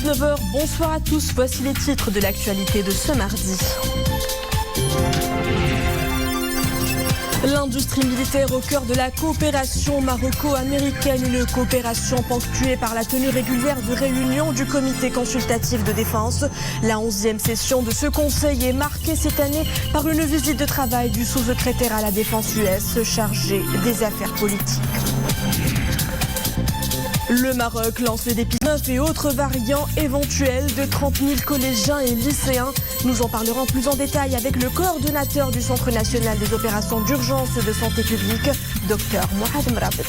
19h, bonsoir à tous. Voici les titres de l'actualité de ce mardi. L'industrie militaire au cœur de la coopération maroco-américaine, une coopération ponctuée par la tenue régulière de réunions du comité consultatif de défense. La 11e session de ce conseil est marquée cette année par une visite de travail du sous-secrétaire à la défense US chargé des affaires politiques. Le Maroc lance les dépistes 9 et autres variants éventuels de 30 000 collégiens et lycéens. Nous en parlerons plus en détail avec le coordonnateur du Centre national des opérations d'urgence de santé publique, Dr Mohamed Mrabet.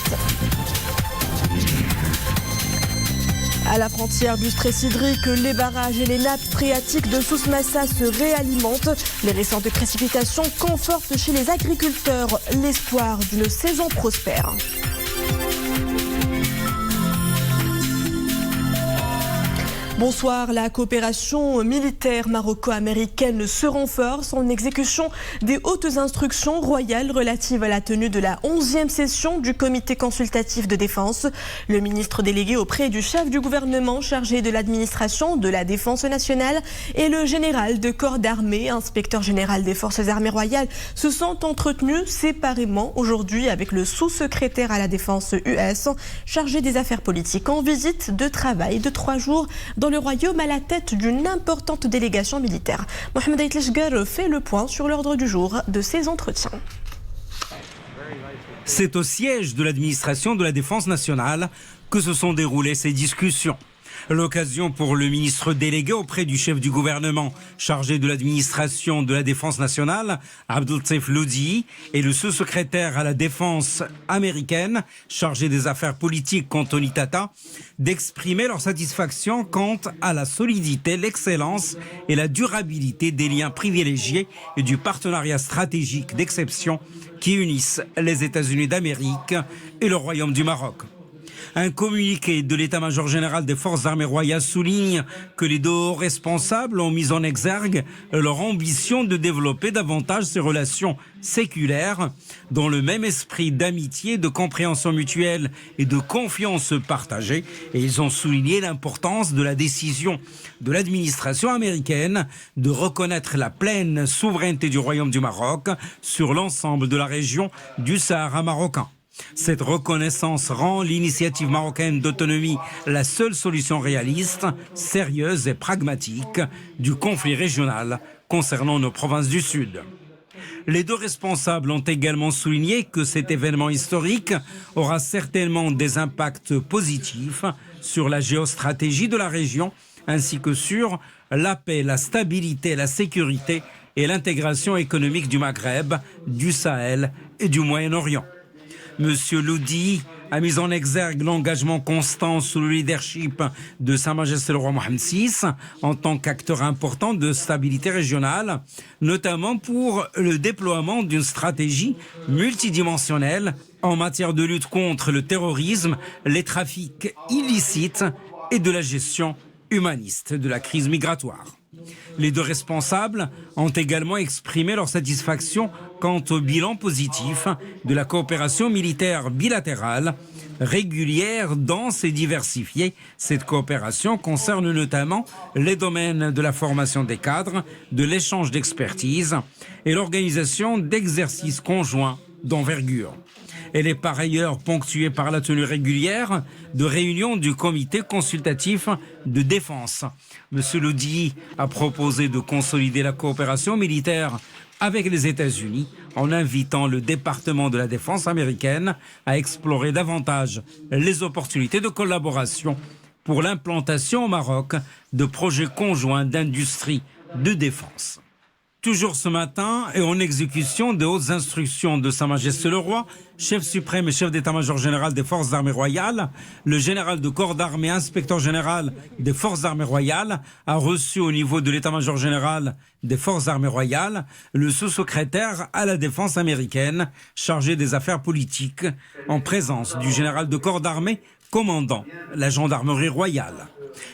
À la frontière du stress hydrique, les barrages et les nappes phréatiques de Souss-Massa se réalimentent. Les récentes précipitations confortent chez les agriculteurs l'espoir d'une saison prospère. Bonsoir, la coopération militaire maroco-américaine se renforce en exécution des hautes instructions royales relatives à la tenue de la 11e session du comité consultatif de défense. Le ministre délégué auprès du chef du gouvernement chargé de l'administration de la défense nationale et le général de corps d'armée, inspecteur général des forces armées royales, se sont entretenus séparément aujourd'hui avec le sous-secrétaire à la défense US chargé des affaires politiques en visite de travail de 3 jours dans le royaume à la tête d'une importante délégation militaire. Mohamed Aitleshgar fait le point sur l'ordre du jour de ces entretiens. C'est au siège de l'administration de la Défense nationale que se sont déroulées ces discussions. L'occasion pour le ministre délégué auprès du chef du gouvernement chargé de l'administration de la défense nationale, Abdelatif Loudi, et le sous-secrétaire à la défense américaine chargé des affaires politiques, Anthony Tata, d'exprimer leur satisfaction quant à la solidité, l'excellence et la durabilité des liens privilégiés et du partenariat stratégique d'exception qui unissent les États-Unis d'Amérique et le Royaume du Maroc. Un communiqué de l'état-major général des forces armées royales souligne que les deux hauts responsables ont mis en exergue leur ambition de développer davantage ces relations séculaires dans le même esprit d'amitié, de compréhension mutuelle et de confiance partagée. Et ils ont souligné l'importance de la décision de l'administration américaine de reconnaître la pleine souveraineté du Royaume du Maroc sur l'ensemble de la région du Sahara marocain. Cette reconnaissance rend l'initiative marocaine d'autonomie la seule solution réaliste, sérieuse et pragmatique du conflit régional concernant nos provinces du Sud. Les deux responsables ont également souligné que cet événement historique aura certainement des impacts positifs sur la géostratégie de la région ainsi que sur la paix, la stabilité, la sécurité et l'intégration économique du Maghreb, du Sahel et du Moyen-Orient. Monsieur Loudi a mis en exergue l'engagement constant sous le leadership de Sa Majesté le roi Mohammed VI en tant qu'acteur important de stabilité régionale, notamment pour le déploiement d'une stratégie multidimensionnelle en matière de lutte contre le terrorisme, les trafics illicites et de la gestion humaniste de la crise migratoire. Les deux responsables ont également exprimé leur satisfaction quant au bilan positif de la coopération militaire bilatérale, régulière, dense et diversifiée. Cette coopération concerne notamment les domaines de la formation des cadres, de l'échange d'expertise et l'organisation d'exercices conjoints d'envergure. Elle est par ailleurs ponctuée par la tenue régulière de réunions du comité consultatif de défense. Monsieur Loudi a proposé de consolider la coopération militaire avec les États-Unis en invitant le département de la défense américaine à explorer davantage les opportunités de collaboration pour l'implantation au Maroc de projets conjoints d'industrie de défense. Toujours ce matin, et en exécution des hautes instructions de Sa Majesté le Roi, chef suprême et chef d'état-major général des forces armées royales, le général de corps d'armée, inspecteur général des forces armées royales, a reçu au niveau de l'état-major général des forces armées royales le sous-secrétaire à la défense américaine chargé des affaires politiques, en présence du général de corps d'armée commandant la gendarmerie royale.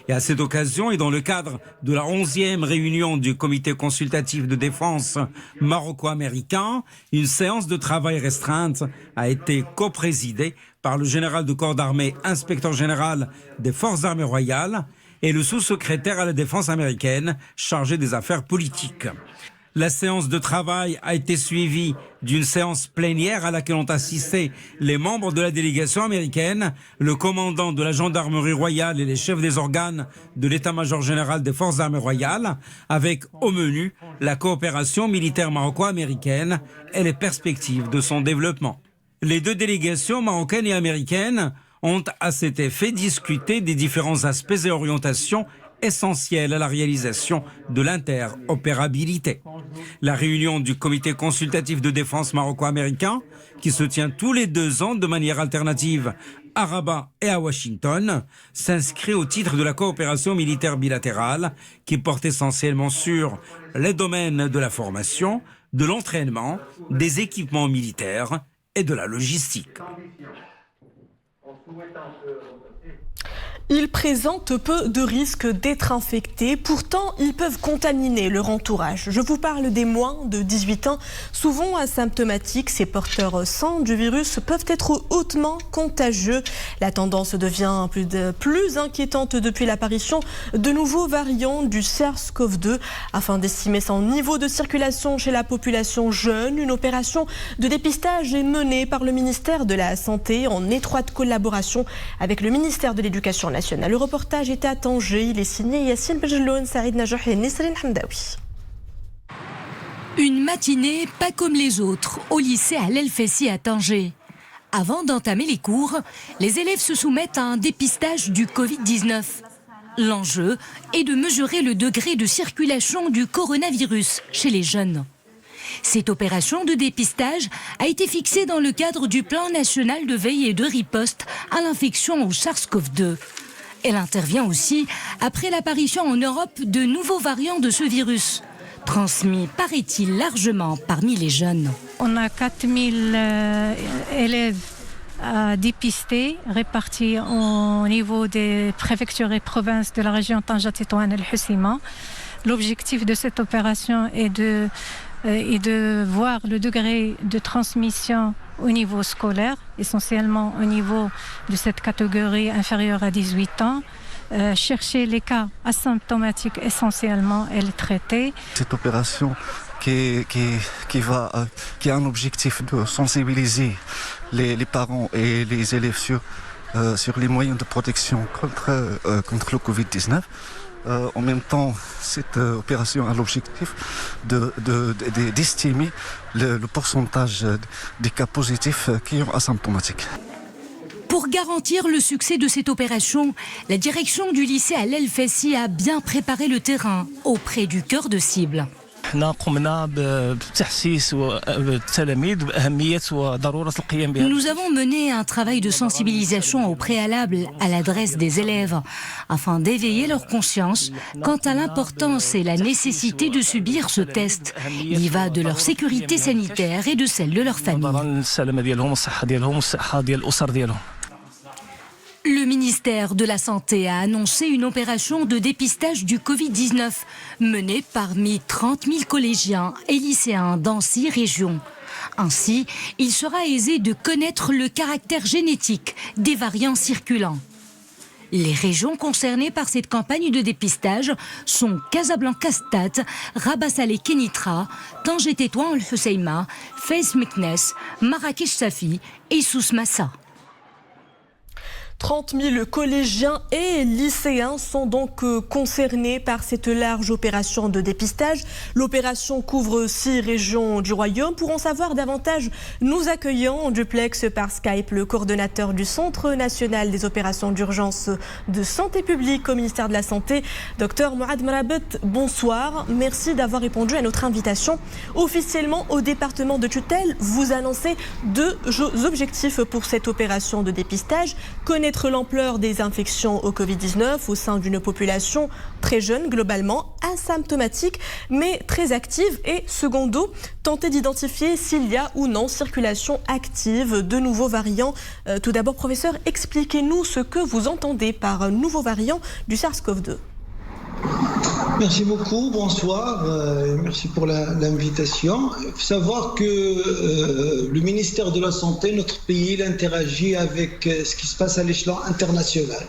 Et à cette occasion, et dans le cadre de la 11e réunion du comité consultatif de défense maroco-américain, une séance de travail restreinte a été coprésidée par le général de corps d'armée, inspecteur général des forces armées royales, et le sous-secrétaire à la défense américaine chargé des affaires politiques. La séance de travail a été suivie d'une séance plénière à laquelle ont assisté les membres de la délégation américaine, le commandant de la gendarmerie royale et les chefs des organes de l'état-major général des forces armées royales, avec au menu la coopération militaire maroco-américaine et les perspectives de son développement. Les deux délégations marocaines et américaines ont à cet effet discuté des différents aspects et orientations essentiel à la réalisation de l'interopérabilité. La réunion du comité consultatif de défense maroco-américain, qui se tient tous les 2 ans de manière alternative à Rabat et à Washington, s'inscrit au titre de la coopération militaire bilatérale, qui porte essentiellement sur les domaines de la formation, de l'entraînement, des équipements militaires et de la logistique. Ils présentent peu de risques d'être infectés, pourtant ils peuvent contaminer leur entourage. Je vous parle des moins de 18 ans, souvent asymptomatiques. Ces porteurs sains du virus peuvent être hautement contagieux. La tendance devient plus inquiétante depuis l'apparition de nouveaux variants du SARS-CoV-2. Afin d'estimer son niveau de circulation chez la population jeune, une opération de dépistage est menée par le ministère de la Santé en étroite collaboration avec le ministère de l'Éducation nationale. Le reportage était à Tanger. Il est signé Yassine Bejloun, Saïd Najouh et Nisrine Hamdaoui. Une matinée pas comme les autres au lycée Al El Fessi à Tanger. Avant d'entamer les cours, les élèves se soumettent à un dépistage du Covid-19. L'enjeu est de mesurer le degré de circulation du coronavirus chez les jeunes. Cette opération de dépistage a été fixée dans le cadre du plan national de veille et de riposte à l'infection au SARS-CoV-2. Elle intervient aussi après l'apparition en Europe de nouveaux variants de ce virus, transmis, paraît-il, largement parmi les jeunes. On a 4000 élèves à dépister, répartis au niveau des préfectures et provinces de la région Tanger-Tétouan El Hoceima. L'objectif de cette opération est de voir le degré de transmission au niveau scolaire, essentiellement au niveau de cette catégorie inférieure à 18 ans, chercher les cas asymptomatiques essentiellement et les traiter. Cette opération qui a un objectif de sensibiliser les parents et les élèves sur les moyens de protection contre le Covid-19. En même temps, cette opération a l'objectif d'estimer le pourcentage des cas positifs qui sont asymptomatiques. Pour garantir le succès de cette opération, la direction du lycée Al El Fessi a bien préparé le terrain auprès du cœur de cible. Nous avons mené un travail de sensibilisation au préalable à l'adresse des élèves afin d'éveiller leur conscience quant à l'importance et la nécessité de subir ce test. Il y va de leur sécurité sanitaire et de celle de leur famille. Le ministère de la Santé a annoncé une opération de dépistage du Covid-19 menée parmi 30 000 collégiens et lycéens dans 6 régions. Ainsi, il sera aisé de connaître le caractère génétique des variants circulants. Les régions concernées par cette campagne de dépistage sont Casablanca-Stade, Rabat Salé-Kenitra, Tanger-Tétouan El Hoceima, Fès Meknès, Marrakech-Safi et Souss Massa. 30 000 collégiens et lycéens sont donc concernés par cette large opération de dépistage. L'opération couvre 6 régions du Royaume. Pour en savoir davantage, nous accueillons en duplex par Skype le coordonnateur du Centre national des opérations d'urgence de santé publique au ministère de la Santé, Dr Mourad Mrabet. Bonsoir, merci d'avoir répondu à notre invitation. Officiellement, au département de tutelle, vous annoncez 2 objectifs pour cette opération de dépistage. Connaître l'ampleur des infections au Covid-19 au sein d'une population très jeune, globalement asymptomatique, mais très active. Et secondo, tenter d'identifier s'il y a ou non circulation active de nouveaux variants. Tout d'abord, professeur, expliquez-nous ce que vous entendez par nouveau variant du SARS-CoV-2. Merci beaucoup, bonsoir, merci pour l'invitation. Il faut savoir que le ministère de la Santé, notre pays, il interagit avec ce qui se passe à l'échelon international.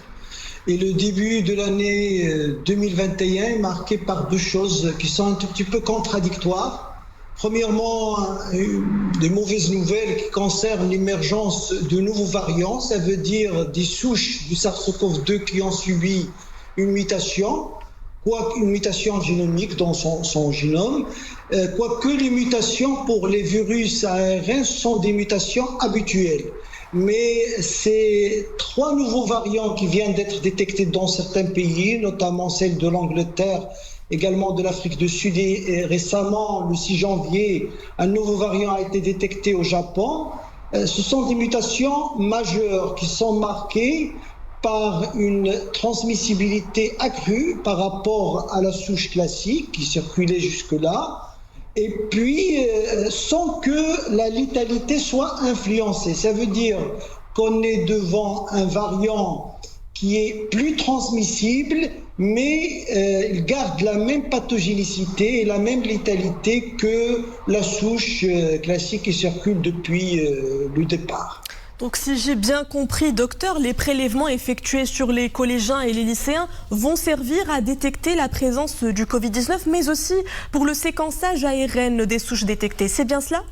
Et le début de l'année 2021 est marqué par deux choses qui sont un tout petit peu contradictoires. Premièrement, des mauvaises nouvelles qui concernent l'émergence de nouveaux variants. Ça veut dire des souches du SARS-CoV-2 qui ont subi une mutation, une mutation génomique dans son génome, quoique les mutations pour les virus ARN sont des mutations habituelles. Mais ces 3 nouveaux variants qui viennent d'être détectés dans certains pays, notamment celle de l'Angleterre, également de l'Afrique du Sud, et récemment, le 6 janvier, un nouveau variant a été détecté au Japon. Ce sont des mutations majeures qui sont marquées par une transmissibilité accrue par rapport à la souche classique qui circulait jusque-là, et puis sans que la létalité soit influencée. Ça veut dire qu'on est devant un variant qui est plus transmissible, mais il garde la même pathogénicité et la même létalité que la souche classique qui circule depuis le départ. Donc si j'ai bien compris, docteur, les prélèvements effectués sur les collégiens et les lycéens vont servir à détecter la présence du Covid-19, mais aussi pour le séquençage ARN des souches détectées. C'est bien cela ?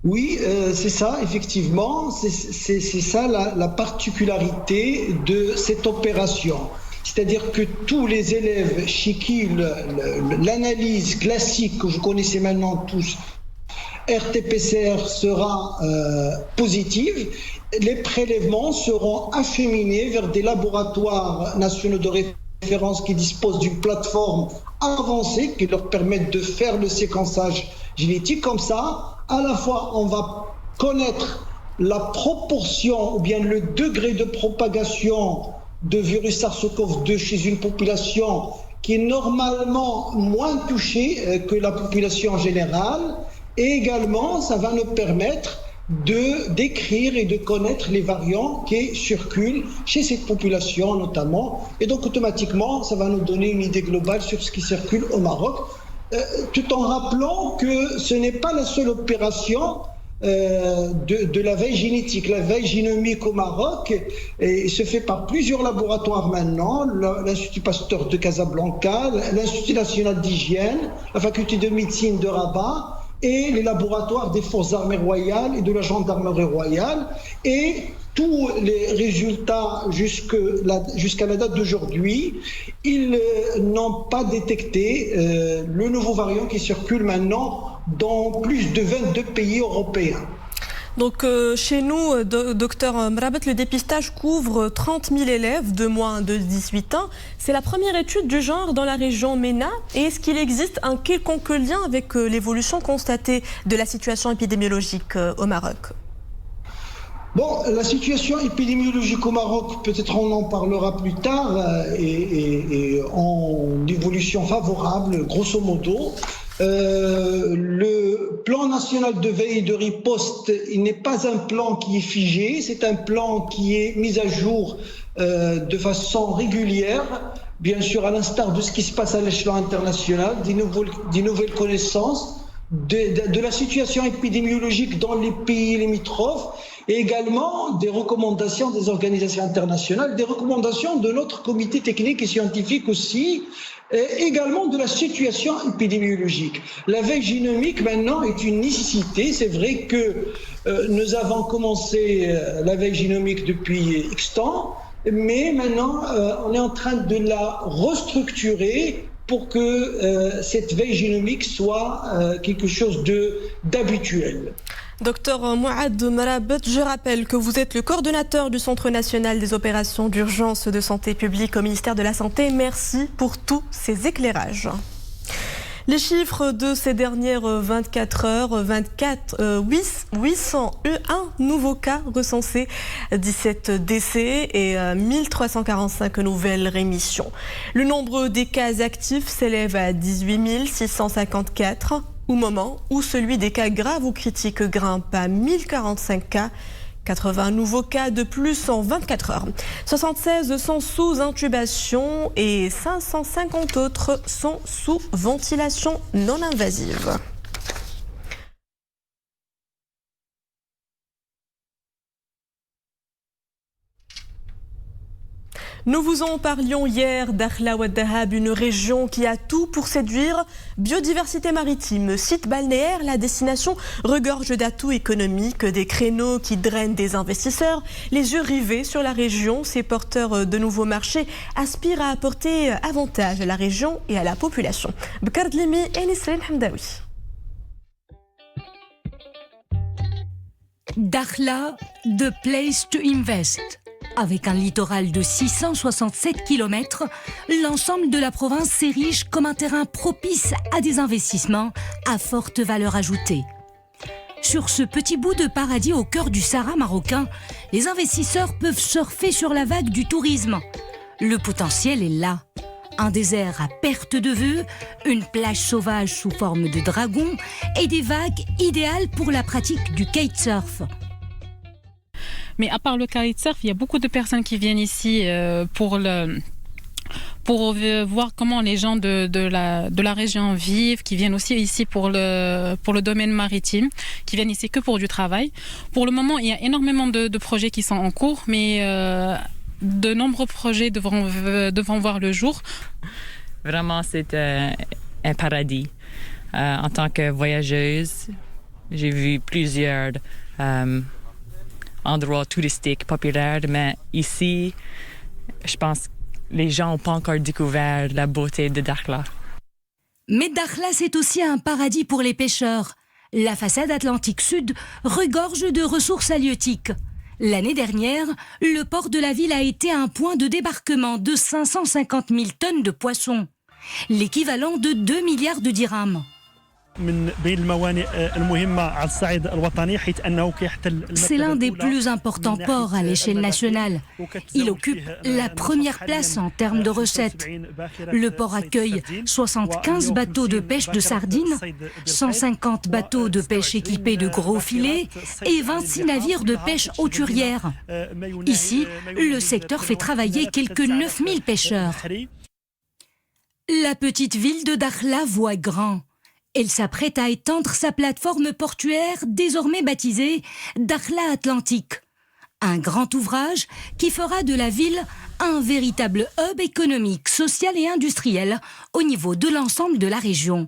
Oui, c'est ça, effectivement. C'est ça la particularité de cette opération. C'est-à-dire que tous les élèves chez qui l'analyse classique que vous connaissez maintenant tous, RT-PCR, sera positive, les prélèvements seront acheminés vers des laboratoires nationaux de référence qui disposent d'une plateforme avancée qui leur permettent de faire le séquençage génétique. Comme ça, à la fois, on va connaître la proportion ou bien le degré de propagation de virus SARS-CoV-2 chez une population qui est normalement moins touchée que la population générale. Et également, ça va nous permettre de décrire et de connaître les variants qui circulent chez cette population notamment. Et donc, automatiquement, ça va nous donner une idée globale sur ce qui circule au Maroc, tout en rappelant que ce n'est pas la seule opération de la veille génétique. La veille génomique au Maroc se fait par plusieurs laboratoires maintenant, l'Institut Pasteur de Casablanca, l'Institut national d'hygiène, la faculté de médecine de Rabat, et les laboratoires des forces armées royales et de la gendarmerie royale. Et tous les résultats jusqu'à la date d'aujourd'hui, ils n'ont pas détecté le nouveau variant qui circule maintenant dans plus de 22 pays européens. Donc chez nous, docteur Mrabat, le dépistage couvre 30 000 élèves de moins de 18 ans. C'est la première étude du genre dans la région MENA. Et est-ce qu'il existe un quelconque lien avec l'évolution constatée de la situation épidémiologique au Maroc ? Bon, la situation épidémiologique au Maroc, peut-être on en parlera plus tard, est en évolution favorable, grosso modo. Le plan national de veille et de riposte, il n'est pas un plan qui est figé, c'est un plan qui est mis à jour de façon régulière, bien sûr à l'instar de ce qui se passe à l'échelon international, des nouvelles connaissances, de la situation épidémiologique dans les pays limitrophes, et également des recommandations des organisations internationales, des recommandations de notre comité technique et scientifique aussi, et également de la situation épidémiologique. La veille génomique maintenant est une nécessité. C'est vrai que nous avons commencé la veille génomique depuis X temps, mais maintenant on est en train de la restructurer pour que cette veille génomique soit quelque chose d'habituel. Docteur Mouad Mrabat, je rappelle que vous êtes le coordonnateur du Centre national des opérations d'urgence de santé publique au ministère de la Santé. Merci pour tous ces éclairages. Les chiffres de ces dernières 24 heures, 801 nouveaux cas recensés, 17 décès et 1345 nouvelles rémissions. Le nombre des cas actifs s'élève à 18 654 au moment où celui des cas graves ou critiques grimpe à 1045 cas. 80 nouveaux cas de plus en 24 heures. 76 sont sous intubation et 550 autres sont sous ventilation non invasive. Nous vous en parlions hier, Dakhla Oued Dahab, une région qui a tout pour séduire. Biodiversité maritime, site balnéaire, la destination regorge d'atouts économiques, des créneaux qui drainent des investisseurs. Les yeux rivés sur la région, ces porteurs de nouveaux marchés aspirent à apporter avantage à la région et à la population. Bkar Dlimi et Nisrine Hamdaoui. Dakhla, the place to invest. Avec un littoral de 667 km, l'ensemble de la province s'érige comme un terrain propice à des investissements à forte valeur ajoutée. Sur ce petit bout de paradis au cœur du Sahara marocain, les investisseurs peuvent surfer sur la vague du tourisme. Le potentiel est là. Un désert à perte de vue, une plage sauvage sous forme de dragon et des vagues idéales pour la pratique du kitesurf. Mais à part le kitesurf, il y a beaucoup de personnes qui viennent ici pour voir comment les gens de la région vivent, qui viennent aussi ici pour le domaine maritime, qui viennent ici que pour du travail. Pour le moment, il y a énormément de projets qui sont en cours, mais de nombreux projets devront voir le jour. Vraiment, c'est un paradis. En tant que voyageuse, j'ai vu plusieurs endroits touristiques populaires, mais ici, je pense que les gens n'ont pas encore découvert la beauté de Dakhla. Mais Dakhla, c'est aussi un paradis pour les pêcheurs. La façade atlantique sud regorge de ressources halieutiques. L'année dernière, le port de la ville a été un point de débarquement de 550 000 tonnes de poissons, l'équivalent de 2 milliards de dirhams. C'est l'un des plus importants ports à l'échelle nationale. Il occupe la première place en termes de recettes. Le port accueille 75 bateaux de pêche de sardines, 150 bateaux de pêche équipés de gros filets et 26 navires de pêche hauturière. Ici, le secteur fait travailler quelques 9000 pêcheurs. La petite ville de Dakhla voit grand. Elle s'apprête à étendre sa plateforme portuaire, désormais baptisée Dakhla Atlantique. Un grand ouvrage qui fera de la ville un véritable hub économique, social et industriel au niveau de l'ensemble de la région.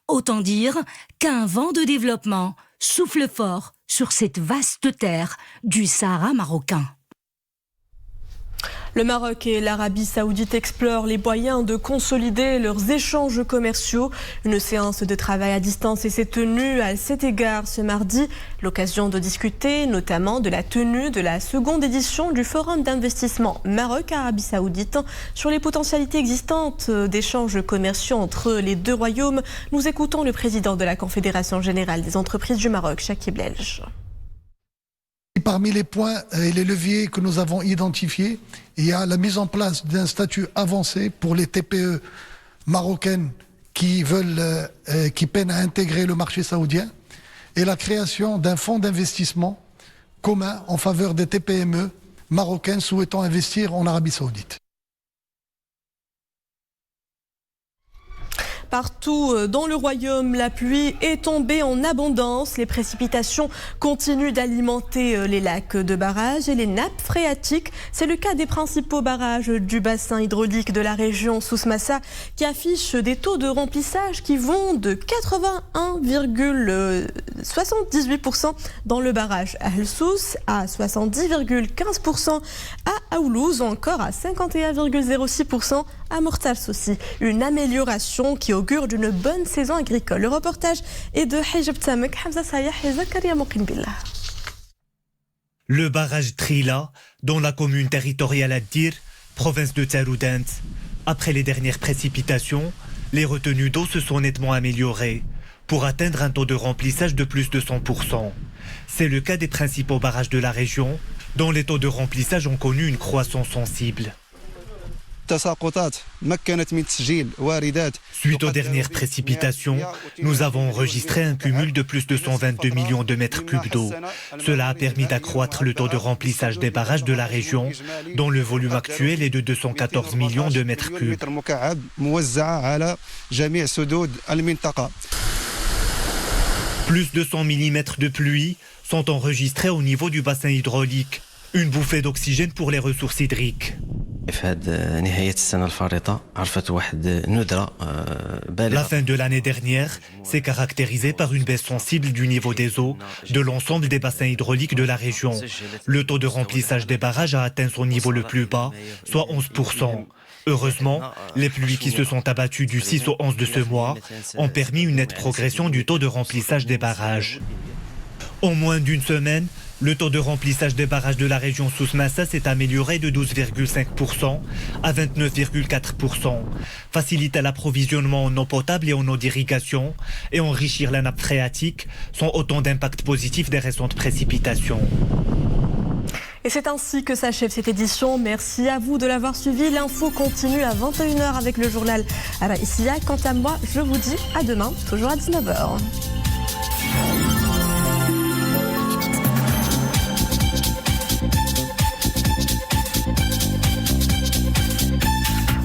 Autant dire qu'un vent de développement souffle fort sur cette vaste terre du Sahara marocain. Le Maroc et l'Arabie saoudite explorent les moyens de consolider leurs échanges commerciaux. Une séance de travail à distance s'est tenue à cet égard ce mardi. L'occasion de discuter notamment de la tenue de la seconde édition du Forum d'investissement Maroc-Arabie saoudite sur les potentialités existantes d'échanges commerciaux entre les deux royaumes. Nous écoutons le président de la Confédération générale des entreprises du Maroc, Chakib Lelj. Parmi les points et les leviers que nous avons identifiés, il y a la mise en place d'un statut avancé pour les TPE marocaines qui peinent à intégrer le marché saoudien et la création d'un fonds d'investissement commun en faveur des TPME marocaines souhaitant investir en Arabie saoudite. Partout dans le royaume, la pluie est tombée en abondance. Les précipitations continuent d'alimenter les lacs de barrage et les nappes phréatiques. C'est le cas des principaux barrages du bassin hydraulique de la région Souss-Massa qui affichent des taux de remplissage qui vont de 81,78% dans le barrage Al Souss à 70,15% à Aoulouz, encore à 51,06% à Mortal Soussi. Une amélioration qui augure d'une bonne saison agricole. Le reportage est de Hijab Tamek, Hamza Sayah et Zakaria Mokinbillah. Le barrage Trila, dans la commune territoriale Addir, province de Tsaroudant. Après les dernières précipitations, les retenues d'eau se sont nettement améliorées pour atteindre un taux de remplissage de plus de 100%. C'est le cas des principaux barrages de la région, dont les taux de remplissage ont connu une croissance sensible. Suite aux dernières précipitations, nous avons enregistré un cumul de plus de 122 millions de mètres cubes d'eau. Cela a permis d'accroître le taux de remplissage des barrages de la région, dont le volume actuel est de 214 millions de mètres cubes. Plus de 100 mm de pluie sont enregistrés au niveau du bassin hydraulique. Une bouffée d'oxygène pour les ressources hydriques. La fin de l'année dernière s'est caractérisée par une baisse sensible du niveau des eaux de l'ensemble des bassins hydrauliques de la région. Le taux de remplissage des barrages a atteint son niveau le plus bas, soit 11%. Heureusement, les pluies qui se sont abattues du 6 au 11 de ce mois ont permis une nette progression du taux de remplissage des barrages. En moins d'une semaine, le taux de remplissage des barrages de la région Souss-Massa s'est amélioré de 12,5% à 29,4%. Faciliter l'approvisionnement en eau potable et en eau d'irrigation et enrichir la nappe phréatique sont autant d'impacts positifs des récentes précipitations. Et c'est ainsi que s'achève cette édition. Merci à vous de l'avoir suivi. L'info continue à 21h avec le journal Raïsia. Quant à moi, je vous dis à demain, toujours à 19h.